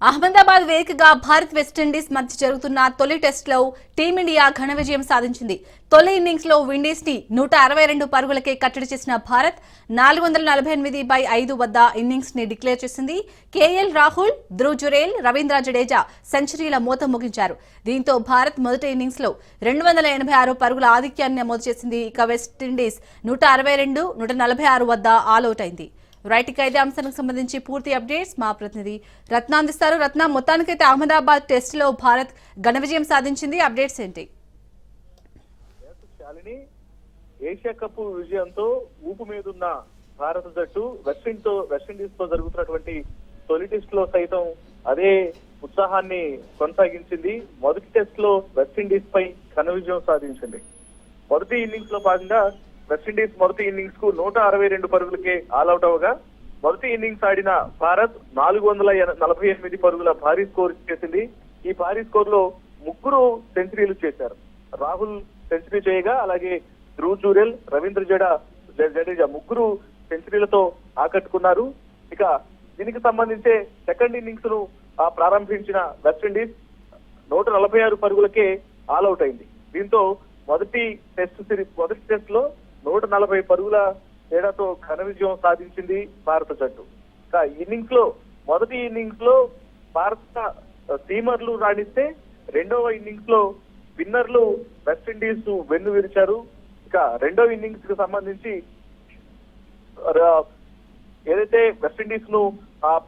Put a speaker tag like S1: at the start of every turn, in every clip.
S1: అహ్మదాబాద్ వేదికగా భారత్ వెస్టిండీస్ మధ్య జరుగుతున్న తొలి టెస్టులో టీమిండియా ఘన విజయం సాధించింది. తొలి ఇన్నింగ్స్ లో విండీస్ ని 162 పరుగులకే కట్టడి చేసిన భారత్ 448/5 వద్ద ఇన్నింగ్స్ ని డిక్లేర్ చేసింది. కేఎల్ రాహుల్, ధ్రువ్ జురేల్, రవీంద్ర జడేజా సెంచరీల మోత ముగించారు. దీంతో భారత్ మొదటి ఇన్నింగ్స్ లో 286 పరుగుల ఆధిక్యాన్ని నమోదు చేసింది. ఇక వెస్టిండీస్ 162, 146 వద్ద ఆల్అౌట్ అయింది. రైట్ ఇక ఇదే అంశానికి సంబంధించి పూర్తి అప్డేట్స్ మా ప్రతినిధి రత్న అందిస్తారు. రత్న, మొత్తానికైతే అహ్మదాబాద్ టెస్ట్ లో భారత్ ఘన విజయం సాధించింది. అప్డేట్స్ ఏంటి?
S2: ఏషియా కప్ విజయంతో ఊపు మీదున్న భారత జట్టు వెస్టిండీస్ తో జరుగుతున్నటువంటి తొలి టెస్ట్ లో సైతం అదే ఉత్సాహాన్ని కొనసాగించింది. మొదటి టెస్ట్ లో వెస్టిండీస్ పై ఘన విజయం సాధించింది. మొదటి ఇన్నింగ్స్ లో భాగంగా వెస్టిండీస్ మొదటి ఇన్నింగ్స్ కు 162 పరుగులకే ఆల్అౌట్ అవగా మొదటి ఇన్నింగ్స్ ఆడిన భారత్ 448 పరుగుల భారీ స్కోర్ చేసింది. ఈ భారీ స్కోర్ లో ముగ్గురు సెంచరీలు చేశారు. రాహుల్ సెంచరీ చేయగా అలాగే ధ్రువ్ జురేల్, రవీంద్ర జడేజా ముగ్గురు సెంచరీలతో ఆకట్టుకున్నారు. ఇక దీనికి సంబంధించే సెకండ్ ఇన్నింగ్స్ ను ప్రారంభించిన వెస్టిండీస్ 146 పరుగులకే ఆల్అౌట్ అయింది. దీంతో మొదటి టెస్ట్ లో 140 పరుగుల తేడాతో ఘన విజయం సాధించింది భారత జట్టు. మొదటి ఇన్నింగ్స్ లో భారత సీమర్లు రాణిస్తే రెండవ ఇన్నింగ్స్ లో విన్నర్లు వెస్టిండీస్ వెన్ను విరిచారు. ఇక రెండవ ఇన్నింగ్స్ కి సంబంధించి ఏదైతే వెస్టిండీస్ ను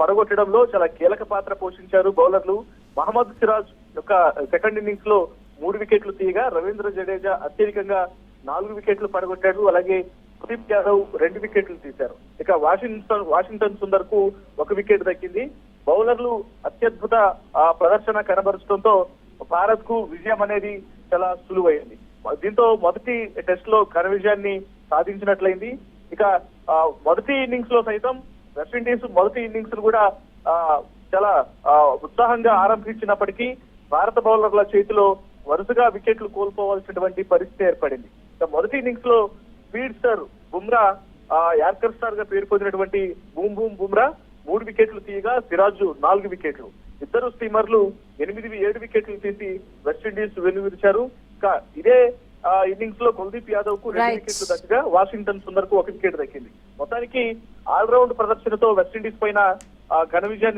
S2: పడగొట్టడంలో చాలా కీలక పాత్ర పోషించారు బౌలర్లు. మహమ్మద్ సిరాజ్ యొక్క సెకండ్ ఇన్నింగ్స్ లో 3 వికెట్లు తీయగా రవీంద్ర జడేజా అత్యధికంగా 4 వికెట్లు పడగొట్టాడు. అలాగే కుల్దీప్ యాదవ్ 2 వికెట్లు తీశారు. ఇక వాషింగ్టన్ సుందర్ కు 1 వికెట్ దక్కింది. బౌలర్లు అత్యద్భుత ప్రదర్శన కనబరచడంతో భారత్ కు విజయం అనేది చాలా సులువైంది. దీంతో మొదటి టెస్ట్ లో ఘన విజయాన్ని సాధించినట్లయింది. ఇక మొదటి ఇన్నింగ్స్ లో సైతం వెస్టిండీస్ మొదటి ఇన్నింగ్స్ కూడా చాలా ఉత్సాహంగా ఆరంభించినప్పటికీ భారత బౌలర్ల చేతిలో వరుసగా వికెట్లు కోల్పోవాల్సినటువంటి పరిస్థితి ఏర్పడింది. మొదటి ఇన్నింగ్స్ లో speed star Bumrah, yorker star గా పేరు పొందినటువంటి బుమ్రా 3 వికెట్లు తీయగా సిరాజ్ 4 వికెట్లు. ఇద్దరు స్టీమర్లు 7 వికెట్లు తీసి వెస్టిండీస్ వెన్నువిరిచారు. ఇదే ఇన్నింగ్స్ లో కుల్దీప్ యాదవ్ కు 2 వికెట్లు దక్కగా వాషింగ్టన్ సుందర్ కు 1 వికెట్ దక్కింది. మొత్తానికి ఆల్రౌండ్ ప్రదర్శనతో వెస్టిండీస్ పైన ఘన విజయాన్ని